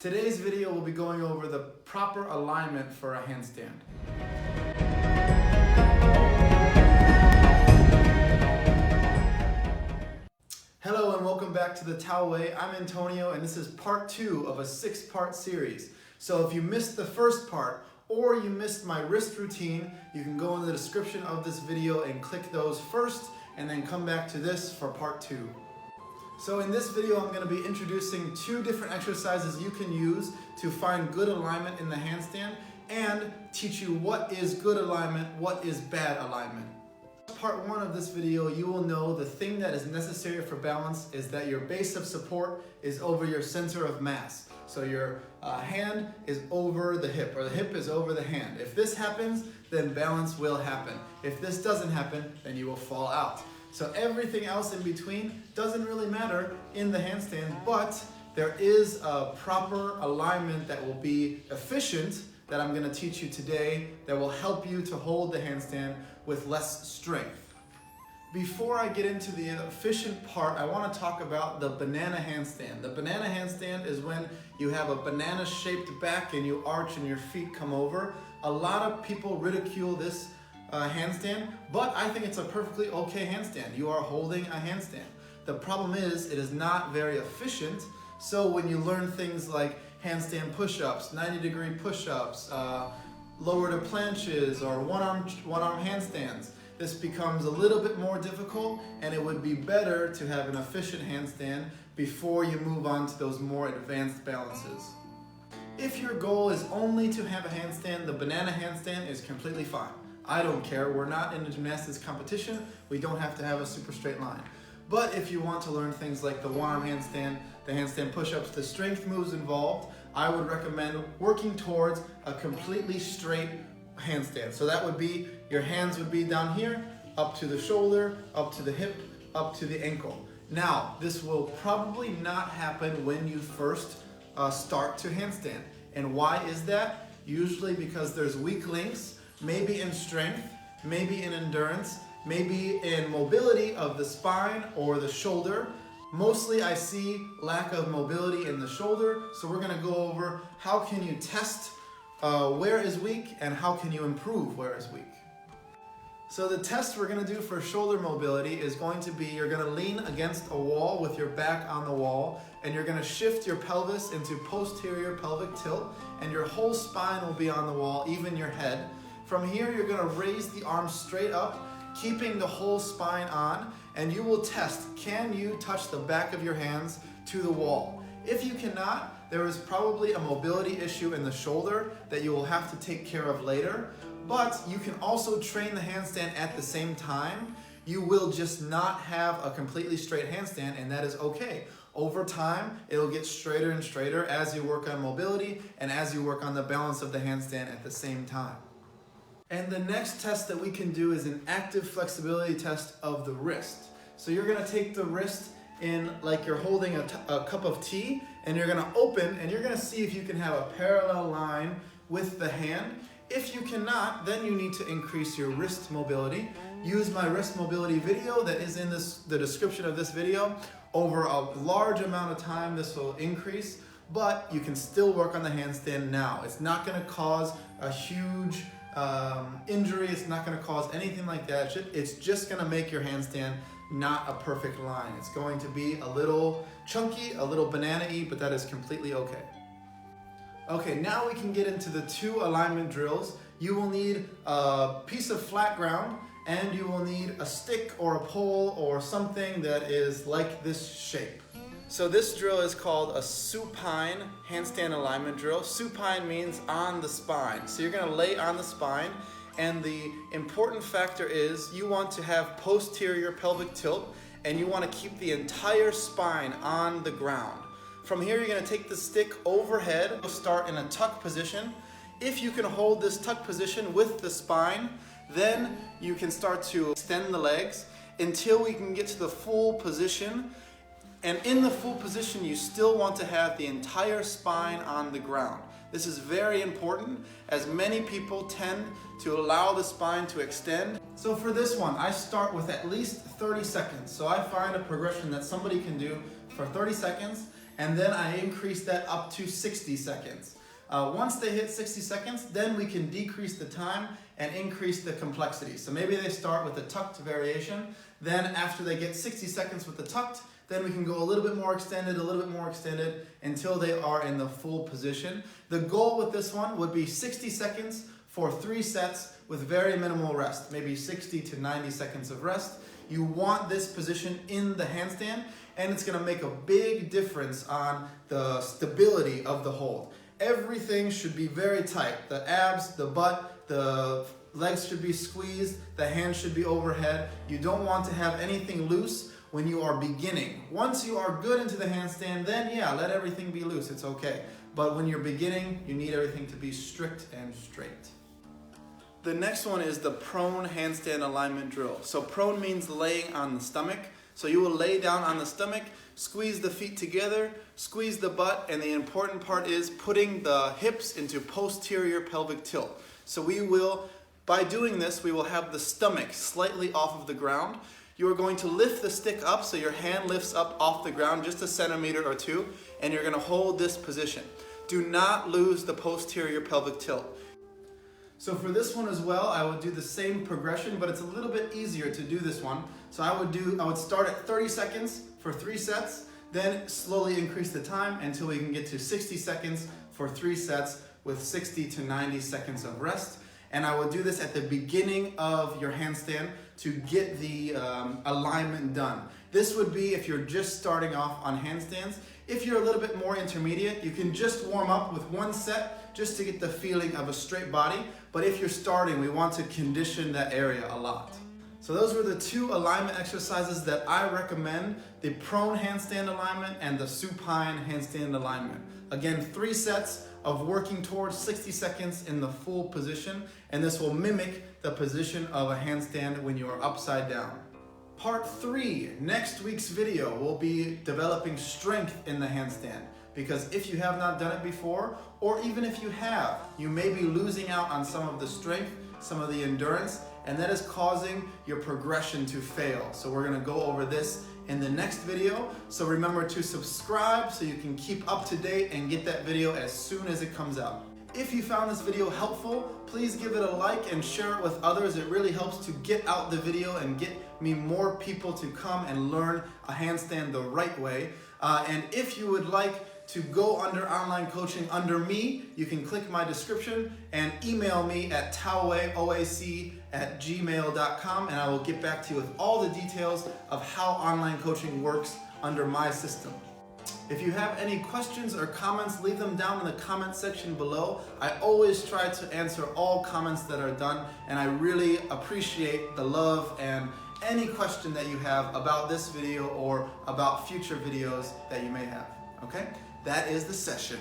Today's video will be going over the proper alignment for a handstand. Hello and welcome back to the Tao Way. I'm Antonio and this is part 2 of a 6-part series. So if you missed the first part or you missed my wrist routine, you can go in the description of this video and click those first and then come back to this for part 2. So in this video, I'm going to be introducing 2 different exercises you can use to find good alignment in the handstand and teach you what is good alignment, what is bad alignment. Part 1 of this video, you will know the thing that is necessary for balance is that your base of support is over your center of mass. So your hand is over the hip, or the hip is over the hand. If this happens, then balance will happen. If this doesn't happen, then you will fall out. So everything else in between doesn't really matter in the handstand, but there is a proper alignment that will be efficient that I'm going to teach you today that will help you to hold the handstand with less strength. Before I get into the efficient part, I want to talk about the banana handstand. The banana handstand is when you have a banana-shaped back and you arch and your feet come over. A lot of people ridicule this handstand, but I think it's a perfectly okay handstand. You are holding a handstand. The problem is it is not very efficient, so when you learn things like handstand push-ups, 90-degree push-ups, lower to planches, or one-arm handstands, this becomes a little bit more difficult, and it would be better to have an efficient handstand before you move on to those more advanced balances. If your goal is only to have a handstand, the banana handstand is completely fine. I don't care, we're not in a gymnastics competition, we don't have to have a super straight line. But if you want to learn things like the one-arm handstand, the handstand push-ups, the strength moves involved, I would recommend working towards a completely straight handstand. So that would be, your hands would be down here, up to the shoulder, up to the hip, up to the ankle. Now, this will probably not happen when you first start to handstand. And why is that? Usually because there's weak links, maybe in strength, maybe in endurance, maybe in mobility of the spine or the shoulder. Mostly I see lack of mobility in the shoulder, so we're going to go over how can you test where is weak and how can you improve where is weak. So the test we're going to do for shoulder mobility is going to be, you're going to lean against a wall with your back on the wall, and you're going to shift your pelvis into posterior pelvic tilt, and your whole spine will be on the wall, even your head. From here, you're going to raise the arms straight up, keeping the whole spine on, and you will test, can you touch the back of your hands to the wall? If you cannot, there is probably a mobility issue in the shoulder that you will have to take care of later, but you can also train the handstand at the same time. You will just not have a completely straight handstand, and that is okay. Over time, it'll get straighter and straighter as you work on mobility and as you work on the balance of the handstand at the same time. And the next test that we can do is an active flexibility test of the wrist. So you're going to take the wrist in like you're holding a cup of tea, and you're going to open and you're going to see if you can have a parallel line with the hand. If you cannot, then you need to increase your wrist mobility. Use my wrist mobility video that is in the description of this video. Over a large amount of time this will increase, but you can still work on the handstand now. It's not going to cause a huge injury, it's not going to cause anything like that. It's just going to make your handstand not a perfect line. It's going to be a little chunky, a little banana-y, but that is completely okay. Okay, now we can get into the 2 alignment drills. You will need a piece of flat ground, and you will need a stick or a pole or something that is like this shape. So this drill is called a supine handstand alignment drill. Supine means on the spine. So you're going to lay on the spine, and the important factor is you want to have posterior pelvic tilt, and you want to keep the entire spine on the ground. From here, you're going to take the stick overhead, start in a tuck position. If you can hold this tuck position with the spine, then you can start to extend the legs until we can get to the full position. And in the full position, you still want to have the entire spine on the ground. This is very important, as many people tend to allow the spine to extend. So for this one, I start with at least 30 seconds. So I find a progression that somebody can do for 30 seconds, and then I increase that up to 60 seconds. Once they hit 60 seconds, then we can decrease the time and increase the complexity. So maybe they start with a tucked variation, then after they get 60 seconds with the tucked, then we can go a little bit more extended, until they are in the full position. The goal with this one would be 60 seconds for 3 sets with very minimal rest, maybe 60 to 90 seconds of rest. You want this position in the handstand, and it's gonna make a big difference on the stability of the hold. Everything should be very tight. The abs, the butt, the legs should be squeezed, the hands should be overhead. You don't want to have anything loose when you are beginning. Once you are good into the handstand, then yeah, let everything be loose, it's okay. But when you're beginning, you need everything to be strict and straight. The next one is the prone handstand alignment drill. So prone means laying on the stomach. So you will lay down on the stomach, squeeze the feet together, squeeze the butt, and the important part is putting the hips into posterior pelvic tilt. So by doing this, we will have the stomach slightly off of the ground. You are going to lift the stick up so your hand lifts up off the ground just a centimeter or 2, and you're going to hold this position. Do not lose the posterior pelvic tilt. So for this one as well, I would do the same progression, but it's a little bit easier to do this one. So I would start at 30 seconds for 3 sets, then slowly increase the time until we can get to 60 seconds for 3 sets with 60 to 90 seconds of rest. And I would do this at the beginning of your handstand to get the alignment done. This would be if you're just starting off on handstands. If you're a little bit more intermediate, you can just warm up with 1 set just to get the feeling of a straight body. But if you're starting, we want to condition that area a lot. So those were the 2 alignment exercises that I recommend, the prone handstand alignment and the supine handstand alignment. Again, 3 sets of working towards 60 seconds in the full position, and this will mimic the position of a handstand when you are upside down. Part 3, next week's video, will be developing strength in the handstand, because if you have not done it before, or even if you have, you may be losing out on some of the strength, some of the endurance, and that is causing your progression to fail. So we're gonna go over this in the next video. So remember to subscribe so you can keep up to date and get that video as soon as it comes out. If you found this video helpful, please give it a like and share it with others. It really helps to get out the video and get me more people to come and learn a handstand the right way. And if you would like to go under online coaching under me, you can click my description and email me at taoayoac@gmail.com, and I will get back to you with all the details of how online coaching works under my system. If you have any questions or comments, leave them down in the comment section below. I always try to answer all comments that are done, and I really appreciate the love and any question that you have about this video or about future videos that you may have. Okay? That is the session.